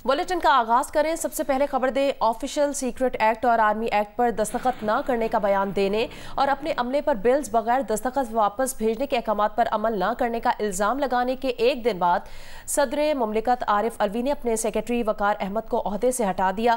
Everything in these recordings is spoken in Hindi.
बुलेटिन का आगाज करें। सबसे पहले खबर दे ऑफिशियल सीक्रेट एक्ट और आर्मी एक्ट पर दस्तखत न करने का बयान देने और अपने अमले पर बिल्स बगैर दस्तखत वापस भेजने के अहकाम पर अमल न करने का इल्जाम लगाने के एक दिन बाद सदर मुमलिकत आरिफ अलवी ने अपने सेक्रेटरी वकार अहमद को ओहदे से हटा दिया।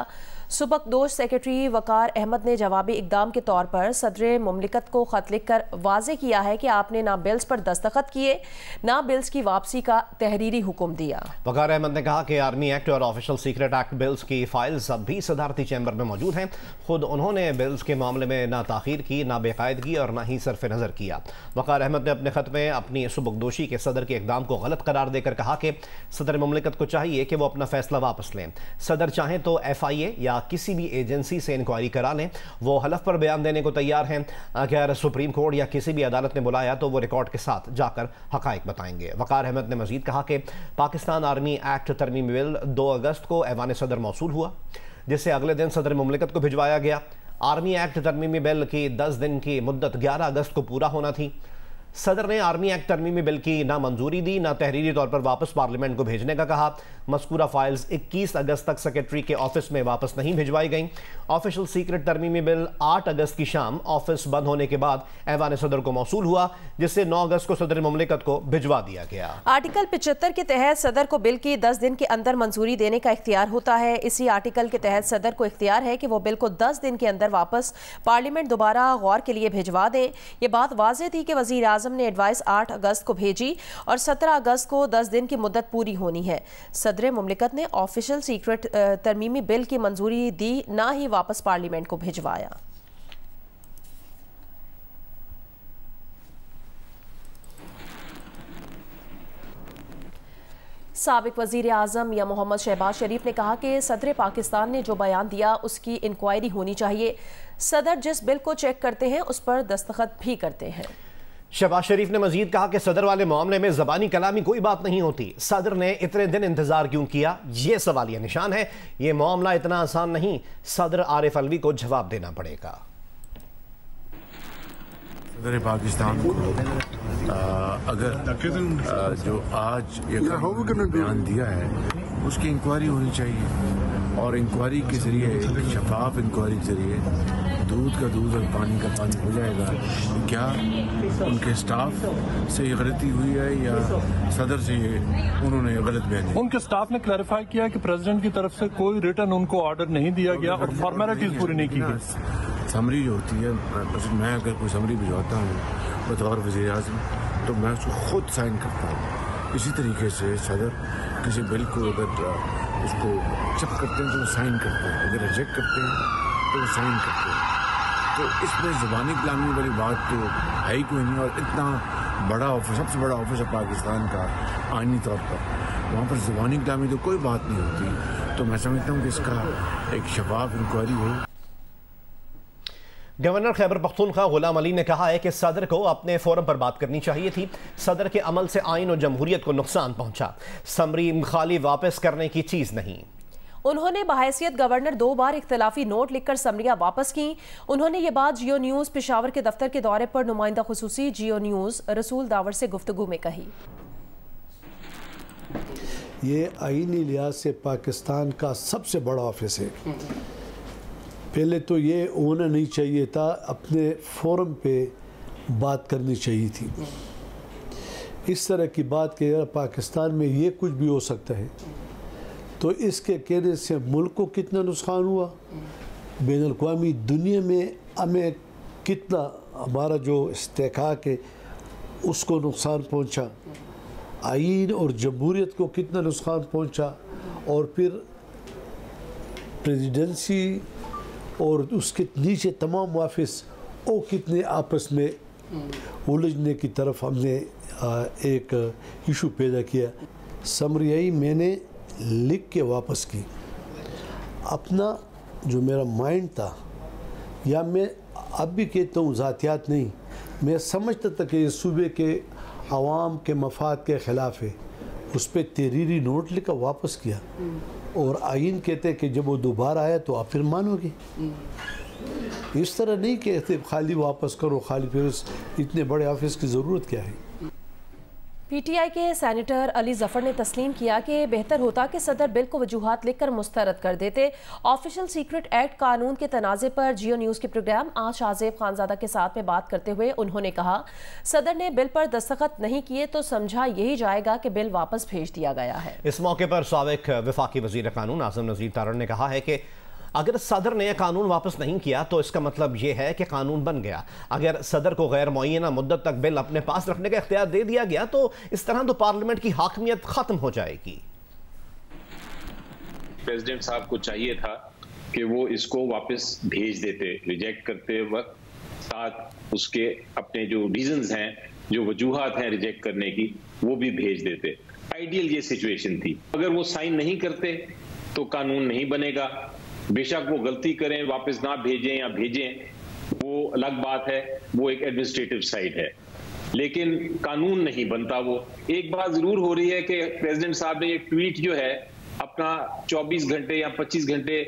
सुबकदोश सेक्रेटरी वकार अहमद ने जवाबी इकदाम के तौर पर सदर मुमलिकत को खत लिखकर वाजे किया है कि आपने ना बिल्स पर दस्तखत किए ना बिल्स की वापसी का तहरीरी हुक्म दिया। वकार अहमद ने कहा कि आर्मी एक्ट और ऑफिशियल सीक्रेट एक्ट बिल्स की फाइल्स अब भी सदारती चैम्बर में मौजूद हैं। खुद उन्होंने बिल्स के मामले में ना ताखीर की, ना बेकायदगी और ना ही सरफ नज़र किया। वकार अहमद ने अपने खत में अपनी सुबकदोशी के सदर के इकदाम को गलत करार देकर कहा कि सदर मुमलिकत को चाहिए कि वो अपना फैसला वापस लें। सदर चाहें तो FIA या किसी भी एजेंसी से इंक्वायरी करा लें। वो हलफ पर बयान देने को तैयार हैं। अगर सुप्रीम कोर्ट या किसी भी अदालत ने बुलाया तो वो रिकॉर्ड के साथ जाकर हकाइक बताएंगे। वकार अहमद ने मजीद कहा कि पाकिस्तान आर्मी एक्ट तरमीमी बिल 2 अगस्त को ऐवान सदर मौसूल हुआ, जिससे अगले दिन सदर मुमलिकत को भिजवाया गया। आर्मी एक्ट तरमीमी बिल की 10 दिन की मुद्दत 11 अगस्त को पूरा होना थी। सदर ने आर्मी एक्ट तरमीमी बिल की ना मंजूरी दी, ना तहरीरी तौर पर वापस पार्लियामेंट को भेजने का कहा। मज़कूरा फाइल्स 21 अगस्त तक सेक्रेटरी के ऑफिस में वापस नहीं भिजवाई गई। ऑफिशियल सीक्रेट तरमीमी बिल 8 अगस्त की शाम ऑफिस बंद होने के बाद ऐवान सदर को मौसूल हुआ, जिससे 9 अगस्त को सदर मुमलिकत को भिजवा दिया गया। आर्टिकल 75 के तहत सदर को बिल की 10 दिन के अंदर मंजूरी देने का इख्तियार होता है। इसी आर्टिकल के तहत सदर को इख्तियार है कि वो बिल को 10 दिन के अंदर वापस पार्लियामेंट दोबारा गौर के लिए भिजवा दें। ये बात वाज़ेह थी कि वज़ीर आज़म ने एडवाइस 8 अगस्त को भेजी और 17 अगस्त को 10 दिन की मुद्दत पूरी होनी है। सदर मुमलिकत ने ऑफिशियल सीक्रेट तरमीमी बिल की मंजूरी दी, ना ही वापस पार्लियामेंट को भिजवाया। साबिक वज़ीर आज़म या मोहम्मद शहबाज शरीफ ने कहा कि सदर पाकिस्तान ने जो बयान दिया उसकी इंक्वायरी होनी चाहिए। सदर जिस बिल को चेक करते हैं उस पर दस्तखत भी करते हैं। शहबाज शरीफ ने मजीद कहा कि सदर वाले मामले में ज़बानी कलामी कोई बात नहीं होती। सदर ने इतने दिन इंतजार क्यों किया, ये सवालिया निशान है। ये मामला इतना आसान नहीं। सदर आरिफ अलवी को जवाब देना पड़ेगा। सदर पाकिस्तान को अगर जो आज बयान दिया है उसकी इंक्वायरी होनी चाहिए और इंक्वायरी के जरिए, शफाफ इंक्वायरी के जरिए दूध का दूध और पानी का पानी हो जाएगा। क्या उनके स्टाफ से ये गलती हुई है या सदर से उन्होंने गलत बयान दिया? उनके स्टाफ ने क्लैरिफाई किया कि प्रेसिडेंट की तरफ से कोई रिटर्न उनको ऑर्डर नहीं दिया गया और फॉर्मेलिटीज पूरी नहीं की गई। समरी जो होती है, मैं अगर कोई समरी भिजवाता हूँ बतौर वज़ीर आज़म तो मैं उसको खुद साइन करता हूँ। इसी तरीके से सदर किसी बिल को अगर उसको एक्सेप्ट करते हैं तो वो साइन करते हैं, अगर रिजेक्ट करते हैं तो वो साइन करते हैं। तो इसमें ज़बानी कलामी वाली बात तो है ही कोई नहीं। और इतना बड़ा ऑफिस, सबसे बड़ा ऑफिस है पाकिस्तान का आइनी तौर पर, वहाँ पर ज़बानी कलामी तो कोई बात नहीं होती। तो मैं समझता हूँ कि इसका एक शफाफ इंक्वायरी हो। गवर्नर खैबर पख्तूनख्वा गुलाम अली ने कहा है कि सदर को अपने फोरम पर बात करनी चाहिए थी। सदर के अमल से आइन और जमहूरियत को नुकसान पहुंचा। समरी खाली वापस करने की चीज़ नहीं। उन्होंने बहैसियत गवर्नर 2 बार इख्तलाफी नोट लिखकर समरियां वापस की। उन्होंने ये बात जियो न्यूज़ पेशावर के दफ्तर के दौरे पर नुमाइंदा खुसूसी जियो न्यूज़ रसूल दावर से गुफ्तगू में कही। ये आईनी लिहाज से पाकिस्तान का सबसे बड़ा ऑफिस है। पहले तो ये होना नहीं चाहिए था, अपने फोरम पे बात करनी चाहिए थी। इस तरह की बात कि अगर पाकिस्तान में ये कुछ भी हो सकता है तो इसके कहने से मुल्क को कितना नुकसान हुआ, बैनुल-अक़वामी दुनिया में हमें कितना, हमारा जो इस्तेहकाक है उसको नुकसान पहुंचा, आइन और जमहूरियत को कितना नुकसान पहुंचा, और फिर प्रेसिडेंसी और उसके नीचे तमाम ऑफिस वो कितने आपस में उलझने की तरफ हमने एक इशू पैदा किया। समरियाई मैंने लिख के वापस की। अपना जो मेरा माइंड था, या मैं अब भी कहता हूँ ज़ातियात नहीं, मैं समझता था कि सूबे के अवाम के मफाद के ख़िलाफ़ है, उस पर तहरीरी नोट लिखा वापस किया। और आइन कहते कि जब वो दोबारा आया तो आप फिर मानोगे। इस तरह नहीं कहते खाली वापस करो, खाली, फिर इतने बड़े ऑफिस की ज़रूरत क्या है। पीटीआई के सेनेटर अली जफर ने तस्लीम किया कि बेहतर होता कि सदर बिल को वजूहात लिखकर मुस्तरद कर देते। ऑफिशियल सीक्रेट एक्ट कानून के तनाज़े पर जियो न्यूज़ के प्रोग्राम आज आज़ेब खानजादा के साथ में बात करते हुए उन्होंने कहा, सदर ने बिल पर दस्तखत नहीं किए तो समझा यही जाएगा कि बिल वापस भेज दिया गया है। इस मौके पर साबिक वफाकी वज़ीर कानून आज़म नज़ीर तारण ने कहा है कि अगर सदर ने कानून वापस नहीं किया तो इसका मतलब यह है कि कानून बन गया। अगर सदर को गैर मुअय्यना मुद्दत तक बिल अपने पास रखने का इख्तियार दे दिया गया तो इस तरह तो पार्लियामेंट की हाकमियत खत्म हो जाएगी। प्रेसिडेंट साहब को चाहिए था कि वो इसको वापस भेज देते, रिजेक्ट करते वक्त साथ उसके अपने जो रीजंस हैं, जो वजूहात हैं रिजेक्ट करने की, वो भी भेज देते। आइडियल ये सिचुएशन थी। अगर वो साइन नहीं करते तो कानून नहीं बनेगा। बेशक वो गलती करें, वापस ना भेजें या भेजें, वो अलग बात है, वो एक एडमिनिस्ट्रेटिव साइड है, लेकिन कानून नहीं बनता। वो एक बात जरूर हो रही है कि प्रेसिडेंट साहब ने ये ट्वीट जो है अपना 24 घंटे या 25 घंटे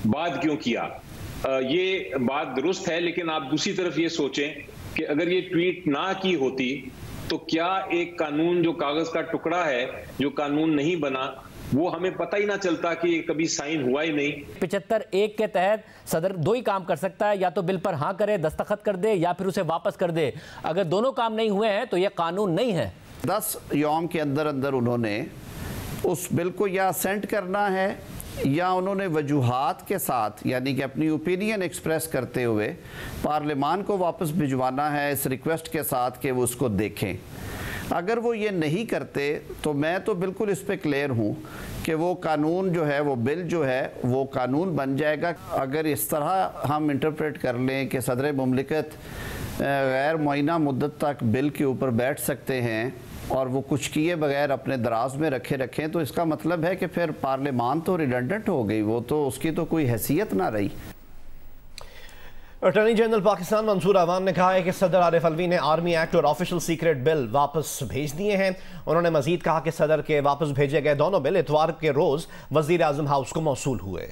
बाद क्यों किया, ये बात दुरुस्त है, लेकिन आप दूसरी तरफ ये सोचें कि अगर ये ट्वीट ना की होती तो क्या एक कानून जो कागज का टुकड़ा है, जो कानून नहीं बना, वो हमें पता ही ना चलता कि कभी साइन हुआ ही नहीं। 75(1) के तहत सदर दो ही काम कर सकता है, या तो बिल पर हाँ करे, दस्तखत कर दे, या फिर उसे वापस कर दे। अगर दोनों काम नहीं हुए हैं तो यह कानून नहीं है। 10 यौम के अंदर अंदर उन्होंने उस बिल को या असेंट करना है या उन्होंने वजूहात के साथ, यानी कि अपनी ओपिनियन एक्सप्रेस करते हुए पार्लियामान को वापस भिजवाना है इस रिक्वेस्ट के साथ कि वो उसको देखें। अगर वो ये नहीं करते तो मैं तो बिल्कुल इस पे क्लियर हूँ कि वो कानून जो है, वो बिल जो है, वो कानून बन जाएगा। अगर इस तरह हम इंटरप्रेट कर लें कि सदर मुमलिकत गैर मुअय्यना मुद्दत तक बिल के ऊपर बैठ सकते हैं और वो कुछ किए बगैर अपने दराज में रखें, तो इसका मतलब है कि फिर पार्लियामान तो रिडंडेंट हो गई, वो तो उसकी तो कोई हैसियत ना रही। अटॉर्नी जनरल पाकिस्तान मंसूर अवान ने कहा है कि सदर आरिफ अलवी ने आर्मी एक्ट और ऑफिशियल सीक्रेट बिल वापस भेज दिए हैं। उन्होंने मजीद कहा कि सदर के वापस भेजे गए दोनों बिल इतवार के रोज वजीर आजम हाउस को मौसूल हुए।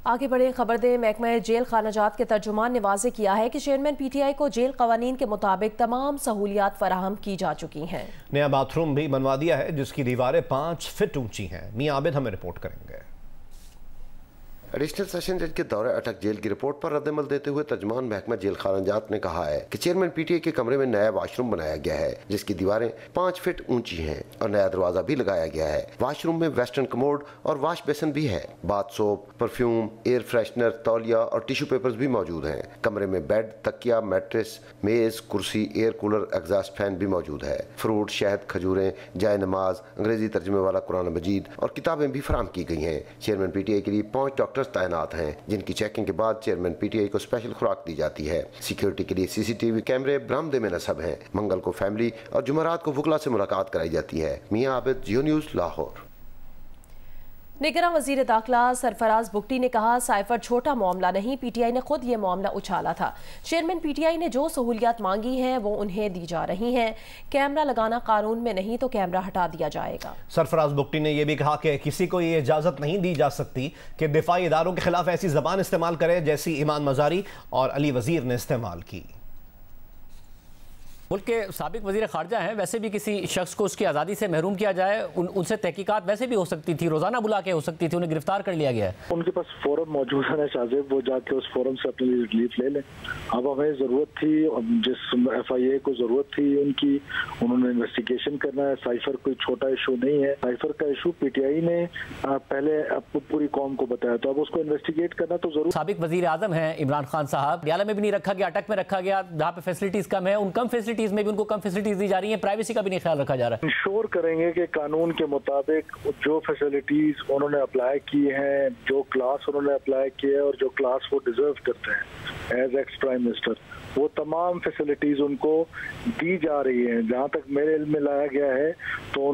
आगे बढ़े खबर दे। महकमा जेल खानाजात के तर्जुमान ने वाज़ेह किया है कि चेयरमैन पीटीआई को जेल कवानीन के मुताबिक तमाम सहूलियात फराहम की जा चुकी हैं। नया बाथरूम भी बनवा दिया है जिसकी दीवारें 5 फीट ऊंची हैं। मियां आबिद हमें रिपोर्ट करेंगे। एडिशनल सेशन जज के दौरे अटक जेल की रिपोर्ट पर रद्दमल देते हुए तर्जुमान महकमा जेल खानाजात ने कहा है कि चेयरमैन पीटीआई के कमरे में नया वाशरूम बनाया गया है जिसकी दीवारें 5 फीट ऊंची हैं और नया दरवाजा भी लगाया गया है। वाशरूम में वेस्टर्न कमोड और वॉश बेसिन भी है। Bath soap, perfume, air freshener, तौलिया और टिश्यू पेपर्स भी मौजूद हैं। कमरे में बेड, तकिया, मैट्रेस, मेज, कुर्सी, एयर कूलर, एग्जॉस्ट फैन भी मौजूद है। फ्रूट, शहद, खजूरें, जाय नमाज, अंग्रेजी तर्जुमे वाला कुरान मजीद और किताबें भी फराहम की गई हैं। चेयरमैन पीटीआई के लिए 5 डॉक्टर्स तैनात हैं जिनकी चेकिंग के बाद चेयरमैन पीटीआई को स्पेशल खुराक दी जाती है। सिक्योरिटी के लिए सीसीटीवी कैमरे बरामदे में नस्ब हैं। मंगल को फैमिली और जुमेरात को वुकला से मुलाकात कराई जाती है। मियां आबिद, जियो न्यूज़, लाहौर। निगरान वजीर दाखिला सरफराज बुगटी ने कहा, साइफर छोटा मामला नहीं, पीटीआई ने खुद ये मामला उछाला था। चेयरमैन पीटीआई ने जो सहूलियात मांगी हैं वो उन्हें दी जा रही हैं। कैमरा लगाना कानून में नहीं तो कैमरा हटा दिया जाएगा। सरफराज बुगटी ने यह भी कहा कि किसी को ये इजाजत नहीं दी जा सकती कि दिफाई इदारों के खिलाफ ऐसी जबान इस्तेमाल करे जैसी ईमान मजारी और अली वजीर ने इस्तेमाल की। मुल्क के साबिक वजीर खारजा हैं, वैसे भी किसी शख्स को उसकी आज़ादी से महरूम किया जाए, उनसे तहकीकात वैसे भी हो सकती थी, रोज़ाना बुला के हो सकती थी, उन्हें गिरफ्तार कर लिया गया है। उनके पास फोरम मौजूद है शाहजेब, वो जाके उस फोरम से अपने लिए रिलीफ ले लें। अब हमें ज़रूरत थी, जिस FIA को ज़रूरत थी उनकी, उन्होंने इन्वेस्टिगेशन करना है। साइफर कोई छोटा इशू नहीं है। साइफर का इशू PTI ने पहले पूरी कौम को बताया, तो अब उसको इन्वेस्टिगेट करना तो जरूर। साबिक वजीर आजम हैं इमरान खान साहब, डियाला में भी नहीं रखा गया, अटक में रखा गया, जहाँ पे फैसिलिटीज कम है, उन कम फैसिलिटीज में भी उनको कम फैसिलिटीज दी जा रही है, प्राइवेसी का भी नहीं ख्याल रखा जा रहा है। इंश्योर करेंगे कि कानून के मुताबिक जो फैसिलिटीज उन्होंने अप्लाई की हैं, जो क्लास उन्होंने अप्लाई किया है और जो क्लास वो डिजर्व करते हैं एज एक्स प्राइम मिनिस्टर, वो तमाम फैसिलिटीज उनको दी जा रही हैं। जहाँ तक मेरे इल्म में लाया गया है तो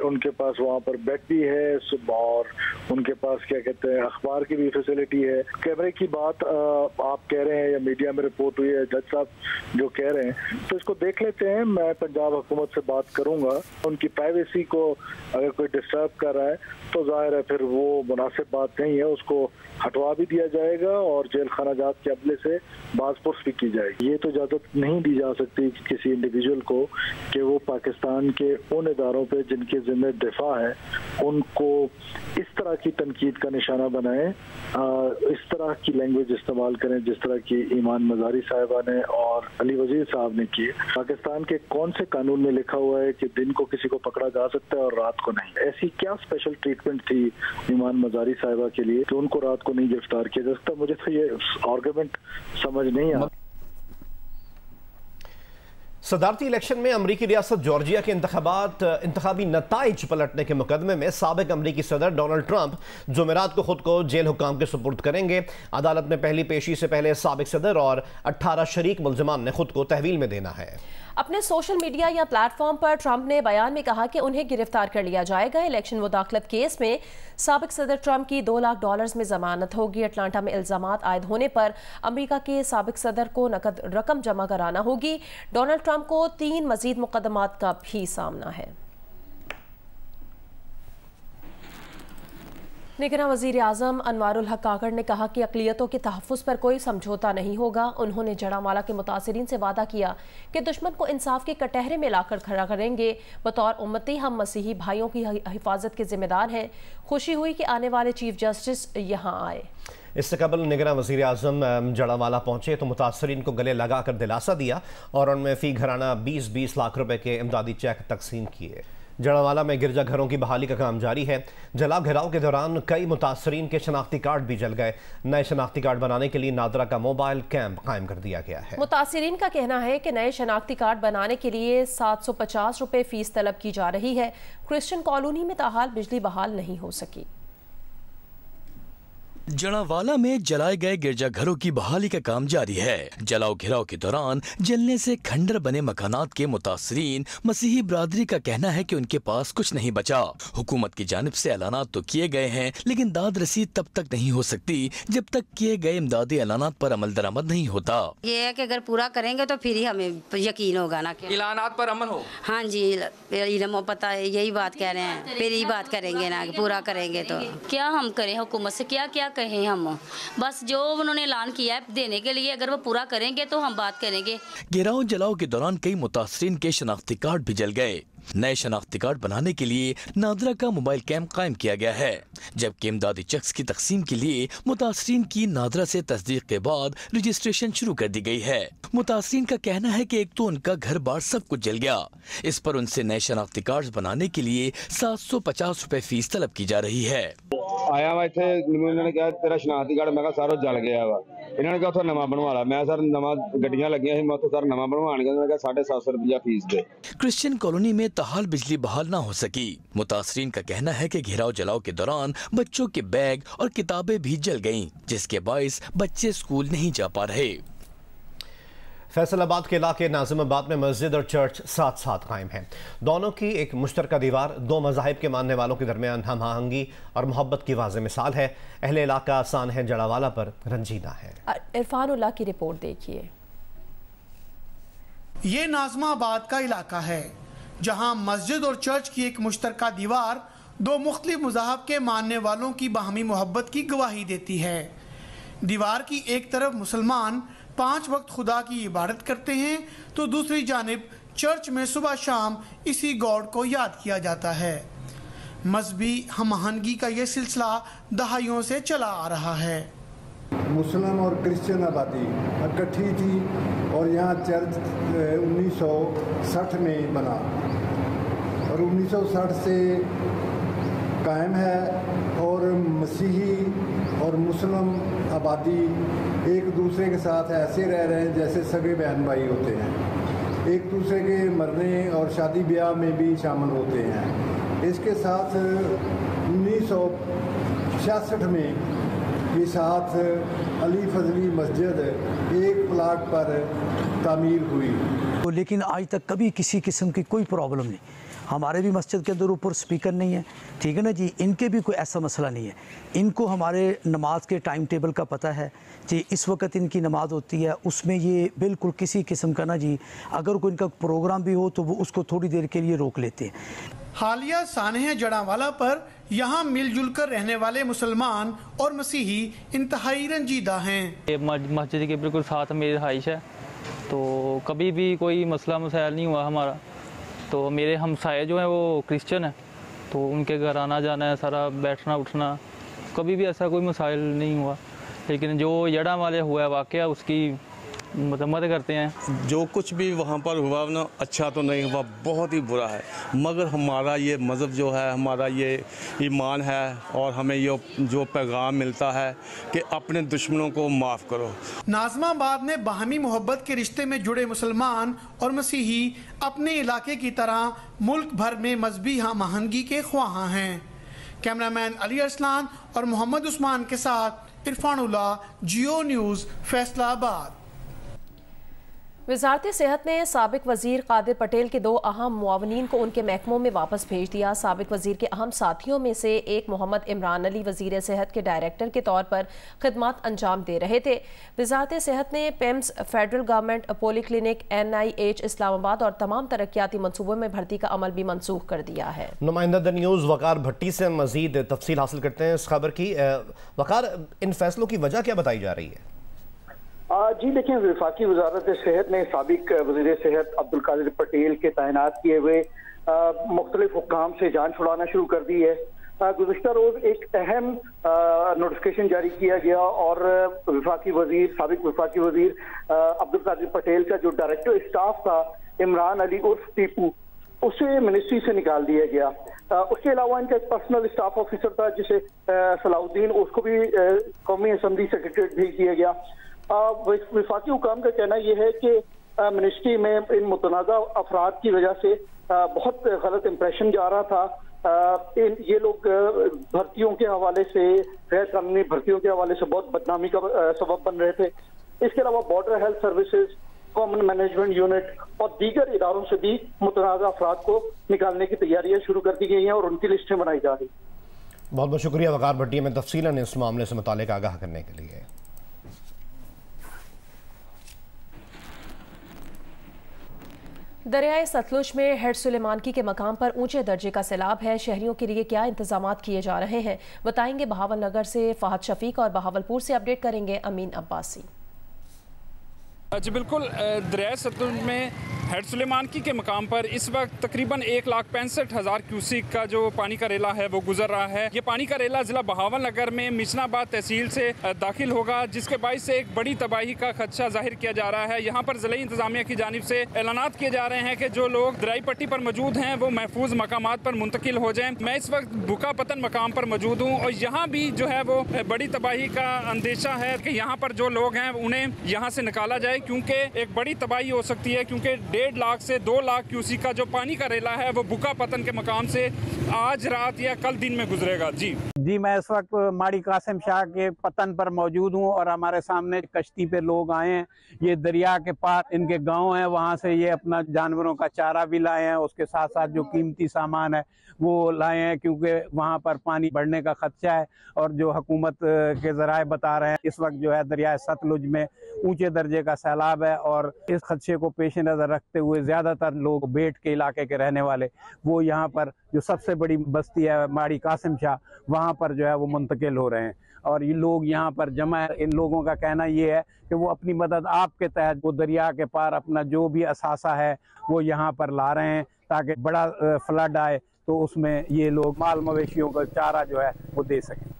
उनके पास वहाँ पर बेड भी है और उनके पास क्या कहते हैं अखबार की भी फैसिलिटी है। कैमरे की बात आप कह रहे हैं या मीडिया में रिपोर्ट हुई है, जज साहब जो कह रहे हैं, तो इसको देख लेते हैं। मैं पंजाब हुकूमत से बात करूंगा। उनकी प्राइवेसी को अगर कोई डिस्टर्ब कर रहा है तो जाहिर है फिर वो मुनासिब बात नहीं है, उसको हटवा भी दिया जाएगा और जेल खाना जात के अमले से बाजपुर्स भी की जाएगी। ये तो इजाजत नहीं दी जा सकती किसी इंडिविजुअल को कि वो पाकिस्तान के उन इदारों पे जिनके जिम्मे दिफा है उनको इस तरह की तनकीद का निशाना बनाएं, इस तरह की लैंग्वेज इस्तेमाल करें जिस तरह की ईमान मजारी साहिबा ने और अली वजीर साहब ने की। पाकिस्तान के कौन से कानून में लिखा हुआ है कि दिन को किसी को पकड़ा जा सकता है और रात को नहीं? ऐसी क्या स्पेशल ट्रीटमेंट थी ईमान मजारी साहिबा के लिए कि उनको रात को नहीं गिरफ्तार किया जा सकता? मुझे तो ये आर्गुमेंट समझ नहीं आ। सदारती इलेक्शन में अमरीकी रियासत जॉर्जिया के इंतखाबी नताइज पलटने के मुकदमे में साबिक अमरीकी सदर डोनाल्ड ट्रंप जुमेरात को खुद को जेल हुक्काम के सुपुर्द करेंगे। अदालत में पहली पेशी से पहले साबिक सदर और 18 शरीक मुल्जिमान ने खुद को तहवील में देना है। अपने सोशल मीडिया या प्लेटफॉर्म पर ट्रंप ने बयान में कहा कि उन्हें गिरफ्तार कर लिया जाएगा। इलेक्शन मुदाखलत केस में साबिक सदर ट्रंप की $2 लाख में जमानत होगी। अटलांटा में इल्जामात आयद होने पर अमेरिका के साबिक सदर को नकद रकम जमा कराना होगी। डोनाल्ड ट्रंप को 3 मजीद मुकदमात का भी सामना है। निगरान वज़ीर आज़म अनवारुल हक काकड़ ने कहा कि अक़लियतों के तहफ़्फ़ुज़ पर कोई समझौता नहीं होगा। उन्होंने जड़ामाला के मुतासिरीन से वादा किया कि दुश्मन को इंसाफ के कटहरे में लाकर खड़ा करेंगे। बतौर उम्मती हम मसीही भाइयों की हिफाजत के जिम्मेदार हैं। खुशी हुई कि आने वाले चीफ जस्टिस यहाँ आए। इससे कबल निगरान वज़ीर आज़म जड़ावाला पहुंचे तो मुतासरीन को गले लगाकर दिलासा दिया और उनमें फ़ी घराना 20-20 लाख रुपए के इमदादी चेक तकसीम किए। जड़ावाला में गिरजाघरों की बहाली का काम जारी है। जलाओ घिराव के दौरान कई मुतासरीन के शनाख्ती कार्ड भी जल गए। नए शनाख्ती कार्ड बनाने के लिए नादरा का मोबाइल कैंप कायम कर दिया गया है। मुतासरीन का कहना है कि नए शनाख्ती कार्ड बनाने के लिए 750 रुपए फीस तलब की जा रही है। क्रिश्चियन कॉलोनी में ताहाल बिजली बहाल नहीं हो सकी। जड़ावाला में जलाए गए गिरजाघरों की बहाली का काम जारी है। जलाओ घिराव के दौरान जलने से खंडर बने मकानात के मुतासरीन मसीही बरादरी का कहना है कि उनके पास कुछ नहीं बचा। हुकूमत की जानिब से ऐलानात तो किए गए हैं लेकिन दाद रसीद तब तक नहीं हो सकती जब तक किए गए इमदादी ऐलानात पर अमल दरामद नहीं होता। ये है कि अगर पूरा करेंगे तो फिर ही हमें यकीन होगा ना कि ऐलानात पर अमल हो। हाँ जी, इल्म पता है, यही बात कह रहे हैं, फिर यही बात करेंगे ना, पूरा करेंगे तो क्या हम करें? हुकूमत से क्या क्या कहें हम? बस जो उन्होंने ऐलान किया है देने के लिए, अगर वो पूरा करेंगे तो हम बात करेंगे। गिराव जलाओ के दौरान कई मुतासरीन के शनाख्ती कार्ड भी जल गए। नए शनाख्ती कार्ड बनाने के लिए नादरा का मोबाइल कैंप कायम किया गया है, जबकि इमदादी चेक्स की तकसीम के लिए मुतासरीन की नादरा से तस्दीक के बाद रजिस्ट्रेशन शुरू कर दी गई है। मुतासरीन का कहना है कि एक तो उनका घर बार सब कुछ जल गया, इस पर उनसे नए शनाख्ती कार्ड बनाने के लिए 750 रुपए फीस तलब की जा रही है। आया वा इत्थे, इन्होंने कहा तेरा शनाख्ती कार्ड, मैं कहा सारा जल गया वा। इन्होंने कहा उतो नवा बनवा ला। मैं सर नवा गड्डियां लगियां सी, मैं उतो सर नवा बनवाण गया। उन्होंने कहा 750 रुपया फीस दे। क्रिश्चियन कॉलोनी में ताहाल बिजली बहाल ना हो सकी। मुतासरीन का कहना है कि घेराव जलाओ के दौरान बच्चों के बैग और किताबें भी जल गईं, जिसके बायस बच्चे स्कूल नहीं जा पा रहे। फैसलाबाद के इलाके नाजिमाबाद में मस्जिद और चर्च साथ साथ कायम हैं। दोनों की एक मुश्तरका दीवार दो मज़ाहिब के मानने वालों के दरमियान हम आहंगी और मोहब्बत की वाज़ेह मिसाल है। अहले इलाका आसान है, जड़ावाला पर रंजीदा है। इरफानुल्लाह की रिपोर्ट देखिए। ये नाजिमाबाद का इलाका है जहां मस्जिद और चर्च की एक मुश्तरका दीवार दो मुख्तलिफ मज़ाहब के मानने वालों की बाहमी मोहब्बत की गवाही देती है। दीवार की एक तरफ मुसलमान 5 वक्त खुदा की इबादत करते हैं तो दूसरी जानिब चर्च में सुबह शाम इसी गॉड को याद किया जाता है। मजहबी हमआहंगी का ये सिलसिला दहाइयों से चला आ रहा है। मुस्लिम और क्रिश्चियन आबादी इकट्ठी थी और यहाँ चर्च 1960 में बना और 1960 से कायम है और मसीही और मुस्लिम आबादी एक दूसरे के साथ ऐसे रह रहे हैं जैसे सगे बहन भाई होते हैं। एक दूसरे के मरने और शादी ब्याह में भी शामिल होते हैं। इसके साथ 1966 में के साथ अली फजली मस्जिद एक प्लाट पर तामीर हुई। लेकिन आज तक कभी किसी किस्म की कोई प्रॉब्लम नहीं। हमारे भी मस्जिद के अंदर ऊपर स्पीकर नहीं है, ठीक है ना जी। इनके भी कोई ऐसा मसला नहीं है। इनको हमारे नमाज के टाइम टेबल का पता है जी। इस वक्त इनकी नमाज होती है, उसमें ये बिल्कुल किसी किस्म का ना जी, अगर कोई इनका प्रोग्राम भी हो तो वो उसको थोड़ी देर के लिए रोक लेते हैं। हालिया सानह जड़ावाला पर यहाँ मिलजुल कर रहने वाले मुसलमान और मसीही इंतहाई रंजीदा हैं। मस्जिद के बिल्कुल साथ मेरी रहाइश है, तो कभी भी कोई मसला मसाइल नहीं हुआ हमारा। तो मेरे हमसाए जो हैं वो क्रिश्चियन हैं, तो उनके घर आना जाना है, सारा बैठना उठना, कभी भी ऐसा कोई मसाइल नहीं हुआ। लेकिन जो जड़ा वाले हुआ है वाक़या, उसकी मदद करते हैं। जो कुछ भी वहाँ पर हुआ ना, अच्छा तो नहीं हुआ, बहुत ही बुरा है। मगर हमारा ये मज़हब जो है, हमारा ये ईमान है, और हमें ये जो पैगाम मिलता है कि अपने दुश्मनों को माफ़ करो। नाज़माबाद में बाहमी मोहब्बत के रिश्ते में जुड़े मुसलमान और मसीही अपने इलाके की तरह मुल्क भर में मजहबी हमआहंगी के ख्वाहां हैं। कैमरामैन अली अरसलान और मोहम्मद उस्मान के साथ इरफानुल्लाह, जियो न्यूज़, फैसलाबाद। वज़ारत सेहत ने साबिक वज़ीर कादिर पटेल के 2 अहम मुआवनीन को उनके महकमों में वापस भेज दिया। साबिक वज़ीर के अहम साथियों में से एक मोहम्मद इमरान अली वज़ीर सेहत के डायरेक्टर के तौर पर खिदमत अंजाम दे रहे थे। वज़ारत सेहत ने PIMS, federal government polyclinic, NIH Islamabad और तमाम तरक्याती मनसूबों में भर्ती का अमल भी मनसूख कर दिया है। नुमाइंदा द न्यूज़ वकार भट्टी से मज़ीद तफसील हासिल करते हैं इस खबर की। वकार, इन फैसलों की वजह क्या बताई जा रही है? जी देखिए, वफाकी वजारत सेहत ने साबिक वज़ीर सेहत अब्दुल कादिर पटेल के तैनात किए हुए मुख्तलिफ हुक्काम से जान छुड़ाना शुरू कर दी है। गुज़िश्ता रोज एक अहम नोटिफिकेशन जारी किया गया और साबिक वफाकी वज़ीर अब्दुल कादिर पटेल का जो डायरेक्टर स्टाफ था इमरान अली उर्फ टीपू, उसे मिनिस्ट्री से निकाल दिया गया। उसके अलावा इनका एक पर्सनल स्टाफ ऑफिसर था जिसे सलाउद्दीन, उसको भी कौमी असम्बली सेक्रेटरीट भेज दिया गया। वफाकी हुकाम का कहना यह है कि मिनिस्ट्री में इन मुतनाज़ा अफराद की वजह से बहुत गलत इंप्रेशन जा रहा था। ये लोग भर्तियों के हवाले से, गैर कानूनी भर्तियों के हवाले से बहुत बदनामी का सबब बन रहे थे। इसके अलावा border health services, common management unit और दीगर इदारों से भी मुतनाज़ा अफराद को निकालने की तैयारियां शुरू कर दी गई हैं और उनकी लिस्टें बनाई जा रही। बहुत बहुत शुक्रिया वकार भट्टी में तफसीलन इस मामले से मुतालिक आगाह करने के लिए। दरियाए सतलुज में हेड सुलेमानकी के मकाम पर ऊंचे दर्जे का सैलाब है। शहरियों के लिए क्या इंतजामात किए जा रहे हैं, बताएंगे बहावल नगर से फहद शफीक और बहावलपुर से अपडेट करेंगे अमीन अब्बासी। जी बिल्कुल, दरियाए सतलुज में हेड सुलेमानकी के मकाम पर इस वक्त तकरीबन 1,65,000 क्यूसिक का जो पानी का रेला है वो गुजर रहा है। ये पानी का रेला जिला बहावल नगर में मिशनाबाद तहसील से दाखिल होगा, जिसके बाइस से एक बड़ी तबाही का खदशा जाहिर किया जा रहा है। यहाँ पर ज़िला इंतजामिया की जानिब से ऐलानात किए जा रहे हैं कि जो लोग दरियाई पट्टी पर मौजूद हैं वो महफूज मकामात पर मुंतकिल हो जाएं। मैं इस वक्त बुका पतन मकाम पर मौजूद हूँ और यहाँ भी जो है वो बड़ी तबाही का अंदेशा है कि यहाँ पर जो लोग हैं उन्हें यहाँ से निकाला जाए, क्योंकि एक बड़ी तबाही हो सकती है। क्योंकि 1.5 लाख से 2 लाख क्यूसी का जो पानी का रेला है वो बुका पतन के मकाम से आज रात या कल दिन में गुजरेगा। जी मैं इस वक्त माड़ी कासिम शाह के पतन पर मौजूद हूँ और हमारे सामने कश्ती पे लोग आए हैं। ये दरिया के पार इनके गांव हैं, वहाँ से ये अपना जानवरों का चारा भी लाए हैं, उसके साथ साथ जो कीमती सामान है वो लाए हैं, क्योंकि वहाँ पर पानी बढ़ने का खदशा है। और जो हुकूमत के ज़राए बता रहे हैं इस वक्त जो है दरिया सतलुज में ऊंचे दर्जे का सैलाब है और इस खदशे को पेश नज़र रखते हुए ज़्यादातर लोग बेट के इलाके के रहने वाले वो यहाँ पर जो सबसे बड़ी बस्ती है माड़ी कासिम शाह, वहाँ पर जो है वो मुंतकिल हो रहे हैं और ये लोग यहाँ पर जमा है। इन लोगों का कहना ये है कि वो अपनी मदद आपके तहत वो दरिया के पार अपना जो भी असासा है वो यहाँ पर ला रहे हैं ताकि बड़ा फ्लड आए तो उसमें ये लोग माल मवेशियों का चारा जो है वो दे सकें।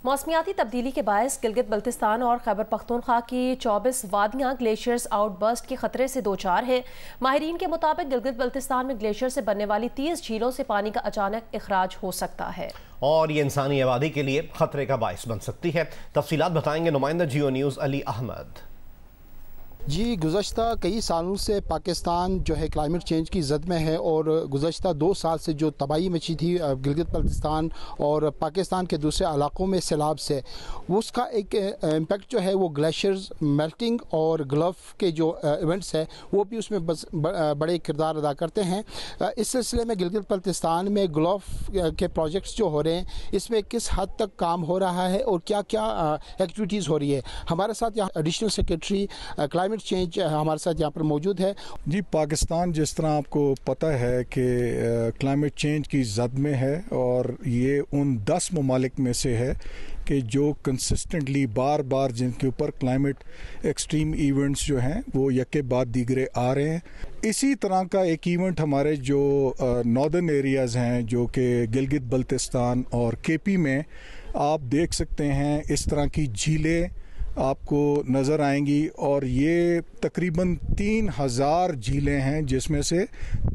मौसमियाती तब्दीली के बायस गिलगित बल्तिस्तान और खैबर पख्तूनख्वा की 24 वादियाँ ग्लेशियर्स आउटबर्स्ट के खतरे से दो चार हैं। माहिरीन के मुताबिक गिलगित बल्तिस्तान में ग्लेशियर से बनने वाली 30 झीलों से पानी का अचानक इखराज हो सकता है और ये इंसानी आबादी के लिए खतरे का बायस बन सकती है। तफसीलात बताएंगे नुमाइंदा जियो न्यूज़ अली अहमद। जी, गुज़श्ता कई सालों से पाकिस्तान जो है क्लाइमेट चेंज की जद में है और गुज़श्ता 2 साल से जो तबाही मची थी गिलगित बल्तिस्तान और पाकिस्तान के दूसरे इलाकों में सैलाब से, उसका एक इम्पेक्ट जो है वो ग्लेशियर्स मेल्टिंग और गल्फ़ के जो इवेंट्स है वो भी उसमें बड़े किरदार अदा करते हैं। इस सिलसिले में गिलगित बल्तिस्तान में गल्फ़ के प्रोजेक्ट्स जो हो रहे हैं इसमें किस हद तक काम हो रहा है और क्या क्या एक्टिविटीज़ हो रही है। हमारे साथ यहाँ एडिशनल सेक्रेटरी क्लाइमेट चेंज हमारे साथ यहाँ पर मौजूद है। जी, पाकिस्तान जिस तरह आपको पता है कि क्लाइमेट चेंज की जद में है और ये उन 10 ममालिक में से है कि जो कंसिस्टेंटली बार बार जिनके ऊपर क्लाइमेट एक्सट्रीम इवेंट्स जो हैं वो यके बाद दीगरे आ रहे हैं। इसी तरह का एक इवेंट हमारे जो नॉर्दर्न एरियाज़ हैं जो कि गिलगित बल्तिस्तान और केपी में आप देख सकते हैं, इस तरह की झीलें आपको नज़र आएंगी और ये तकरीबन 3000 झीलें हैं जिसमें से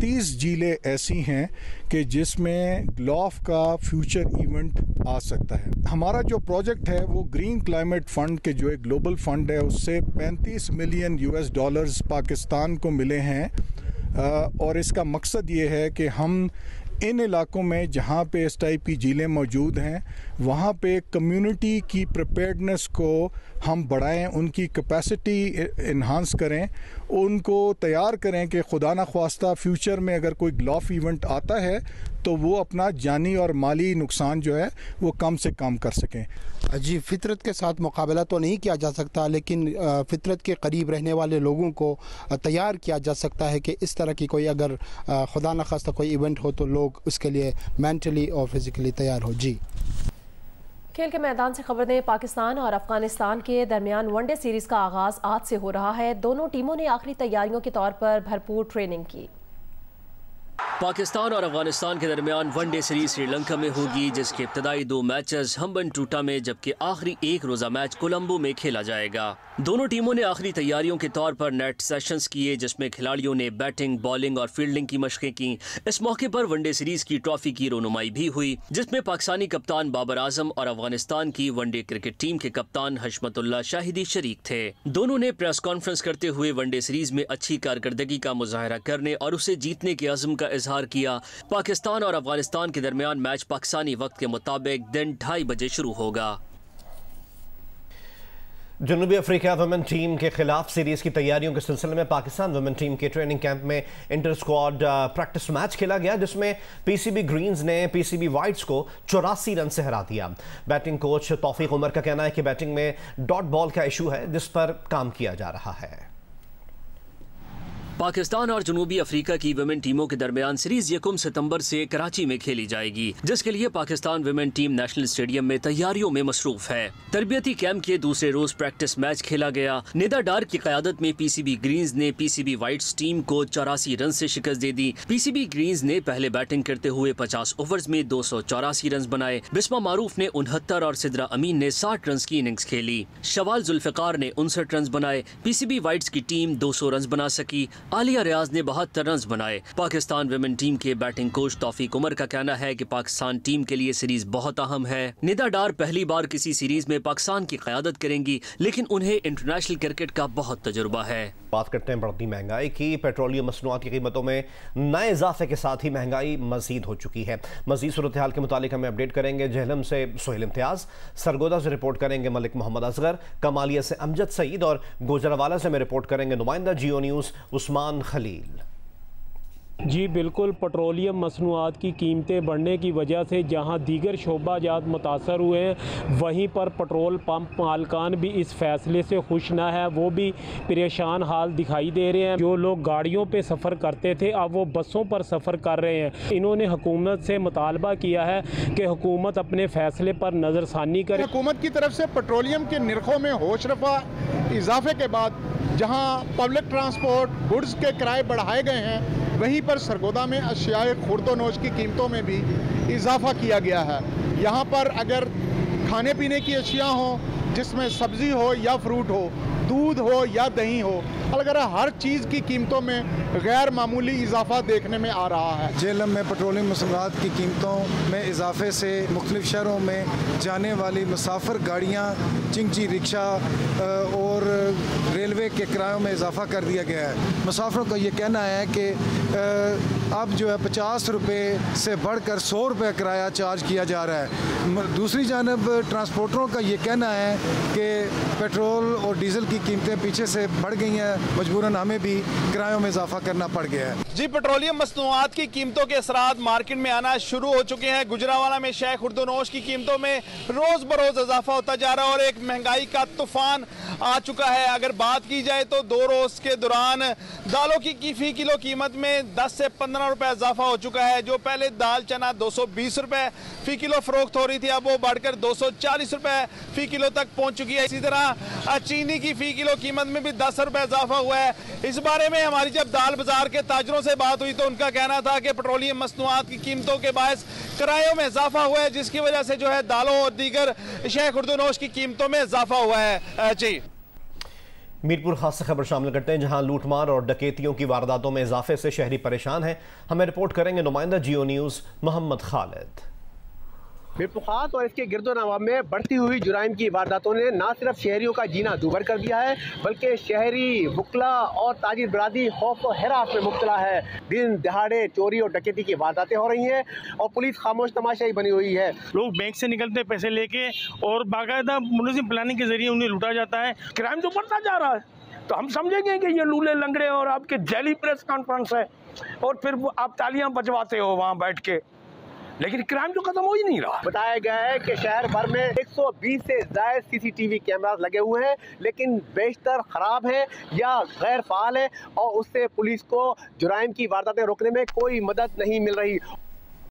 30 झीलें ऐसी हैं कि जिसमें गल्फ़ का फ्यूचर इवेंट आ सकता है। हमारा जो प्रोजेक्ट है वो ग्रीन क्लाइमेट फंड के जो एक ग्लोबल फंड है उससे $35 मिलियन पाकिस्तान को मिले हैं और इसका मकसद ये है कि हम इन इलाकों में जहाँ पे इस टाइप की झीलें मौजूद हैं वहाँ पे कम्युनिटी की प्रिपेयर्डनेस को हम बढ़ाएं, उनकी कैपेसिटी इन्हांस करें, उनको तैयार करें कि खुदा न ख्वास्ता फ्यूचर में अगर कोई गल्फ़ इवेंट आता है तो वो अपना जानी और माली नुकसान जो है वो कम से कम कर सकें। जी, फितरत के साथ मुकाबला तो नहीं किया जा सकता लेकिन फितरत के करीब रहने वाले लोगों को तैयार किया जा सकता है कि इस तरह की कोई अगर खुदा न खास्ता कोई इवेंट हो तो लोग उसके लिए मेंटली और फिज़िकली तैयार हो। जी, खेल के मैदान से खबर दें, पाकिस्तान और अफगानिस्तान के दरमियान वनडे सीरीज का आगाज आज से हो रहा है। दोनों टीमों ने आखिरी तैयारियों के तौर पर भरपूर ट्रेनिंग की। पाकिस्तान और अफगानिस्तान के दरमियान वनडे सीरीज श्रीलंका में होगी जिसके इब्तदाई 2 मैचेस हम्बनटोटा में जबकि आखिरी 1 रोजा मैच कोलंबो में खेला जाएगा। दोनों टीमों ने आखिरी तैयारियों के तौर पर नेट सेशंस किए जिसमें खिलाड़ियों ने बैटिंग, बॉलिंग और फील्डिंग की मशकें की। इस मौके पर वनडे सीरीज की ट्रॉफी की रोनुमाई भी हुई जिसमें पाकिस्तानी कप्तान बाबर आजम और अफगानिस्तान की वनडे क्रिकेट टीम के कप्तान हशमतुल्लाह शाहिदी शरीक थे। दोनों ने प्रेस कॉन्फ्रेंस करते हुए वनडे सीरीज में अच्छी कारकर्दगी का मुजाहरा करने और उसे जीतने के अज़्म का इजहार किया। पाकिस्तान और अफगानिस्तान के दरमियान मैच पाकिस्तानी वक्त के मुताबिक दिन 2:30 बजे शुरू होगा। जनूबी अफ्रीका वुमेन टीम के खिलाफ सीरीज की तैयारियों के सिलसिले में पाकिस्तान वुमेन टीम के ट्रेनिंग कैंप में इंटर स्क्वाड प्रैक्टिस मैच खेला गया जिसमें पीसीबी ग्रीन्स ने पीसीबी वाइट्स को 84 रन से हरा दिया। बैटिंग कोच तौफीक उमर का कहना है कि बैटिंग में डॉट बॉल का इशू है जिस पर काम किया जा रहा है। पाकिस्तान और जनूबी अफ्रीका की विमेन टीमों के दरमियान सीरीज 1 सितंबर से कराची में खेली जाएगी जिसके लिए Pakistan women team national stadium में तैयारियों में मसरूफ है। तरबियती कैंप के दूसरे रोज प्रैक्टिस मैच खेला गया। निदा डार की क़यादत में पीसीबी ग्रीन्स ने पीसीबी वाइट्स टीम को 84 रन से शिकस्त दे दी। पीसीबी ग्रीन्स ने पहले बैटिंग करते हुए 50 ओवर्स में 284 रन बनाए। बिस्मा मारूफ ने 69 और सिद्रा अमीन ने 60 रन की इनिंग्स खेली। शवाल जुल्फिकार ने 59 रन बनाए। पीसीबी वाइट्स की टीम 200 रन बना सकी। आलिया रियाज ने 72 रन बनाए। पाकिस्तान विमेन टीम के बैटिंग कोच तौफीक उमर का कहना है कि पाकिस्तान टीम के लिए सीरीज बहुत अहम है। निदा डार पहली बार किसी सीरीज में पाकिस्तान की क़यादत करेंगी लेकिन उन्हें इंटरनेशनल क्रिकेट का बहुत तजुर्बा है। बात करते हैं बढ़ती महंगाई की। पेट्रोलियम मसनूआत की कीमतों में नए इजाफे के साथ ही महंगाई मजीद हो चुकी है। मजीद सूरत हाल के मुतालिक हमें अपडेट करेंगे झेलम से सोहेल इम्तियाज, सरगोदा से रिपोर्ट करेंगे मलिक मोहम्मद असगर, कमालिया से अमजद सईद और गुजरावाला से में रिपोर्ट करेंगे नुमाइंदा जियो न्यूज़ उस्मान खलील। जी बिल्कुल, पेट्रोलियम मसनूआत की कीमतें बढ़ने की वजह से जहां दीगर शोबाजात मुतासर हुए हैं वहीं पर पेट्रोल पंप मालकान भी इस फैसले से खुश न है। वो भी परेशान हाल दिखाई दे रहे हैं। जो लोग गाड़ियों पे सफ़र करते थे अब वो बसों पर सफ़र कर रहे हैं। इन्होंने हुकूमत से मुतालबा किया है कि हुकूमत अपने फैसले पर नज़रसानी करे। हुकूमत की तरफ से पेट्रोलियम के निर्खों में होश रफा इजाफे के बाद जहां पब्लिक ट्रांसपोर्ट गुड्स के किराए बढ़ाए गए हैं वहीं पर सरगोदा में अशियाए खुर्दोनोश की कीमतों में भी इजाफा किया गया है। यहाँ पर अगर खाने पीने की अशिया हों जिसमें सब्ज़ी हो या फ्रूट हो दूध हो या दही हो, अगर हर चीज़ की कीमतों में गैर मामूली इजाफा देखने में आ रहा है। जेलम में पेट्रोलियम मसनूआत की कीमतों में इजाफे से मुख्तलिफ शहरों में जाने वाली मुसाफिर गाड़ियाँ, चिंची रिक्शा और रेलवे के किरायों में इजाफा कर दिया गया है। मुसाफिरों का ये कहना है कि अब जो है 50 रुपये से बढ़कर 100 रुपये किराया चार्ज किया जा रहा है। दूसरी जानब ट्रांसपोर्टरों का ये कहना है कि पेट्रोल और डीजल की कीमतें पीछे से बढ़ गई हैं, मजबूरन हमें भी किरायों में इजाफा करना पड़ गया है। जी, पेट्रोलियम मसनूआत की कीमतों के असरात मार्केट में आना शुरू हो चुके हैं। गुजरावाला में शाय खुर्दोनोश की कीमतों में रोज बरोज इजाफा होता जा रहा है और एक महंगाई का तूफान आ चुका है। अगर बात की जाए तो 2 रोज के दौरान दालों की फी किलो कीमत में 10 से 15 रुपए इजाफा हो चुका है। जो पहले दाल चना 220 रुपए फी किलो फरोख्त हो रही थी, अब वो बढ़कर 240 रुपए फी किलो तक पहुंच चुकी है। इसी तरह चीनी की फी किलो कीमत में भी 10 रुपए इजाफा हुआ है। इस बारे में हमारी जब दाल बाजार के ताजरों से बात हुई तो उनका कहना था कि पेट्रोलियम मसनूआत की कीमतों के बायस किरायों में इजाफा हुआ है, जिसकी वजह से जो है दालों और दीगर शाय खुर्दोनोश की कीमतों में इजाफा हुआ है। जी, मीरपुर खास खबर शामिल करते हैं, जहां लूटमार और डकैतियों की वारदातों में इजाफे से शहरी परेशान हैं। हमें रिपोर्ट करेंगे नुमाइंदा जियो न्यूज़ मोहम्मद खालिद। मीरपुर खास और इसके गिरदोनवा में बढ़ती हुई जुराइम की वारदातों ने न सिर्फ शहरियों का जीना दूभर कर दिया है, बल्कि शहरी, वुकला और ताजिर बरादरी खौफ और हिरास में मुब्तला है। दिन दहाड़े चोरी और डकैती की वारदातें हो रही हैं और पुलिस खामोश तमाशाई बनी हुई है। लोग बैंक से निकलते पैसे लेके और बाकायदा मुनज़्ज़म प्लानिंग के जरिए उन्हें लूटा जाता है। क्राइम तो बढ़ता जा रहा है, तो हम समझेंगे कि ये लूले लंगड़े और आपके जैली प्रेस कॉन्फ्रेंस है और फिर आप तालियां बजवाते हो वहाँ बैठ के, लेकिन क्राइम तो खत्म हो ही नहीं रहा। बताया गया है कि शहर भर में 120 से ज्यादा CCTV कैमरास लगे हुए हैं, लेकिन बेशतर खराब हैं या गैर फाल है और उससे पुलिस को जुराइम की वारदातें रोकने में कोई मदद नहीं मिल रही।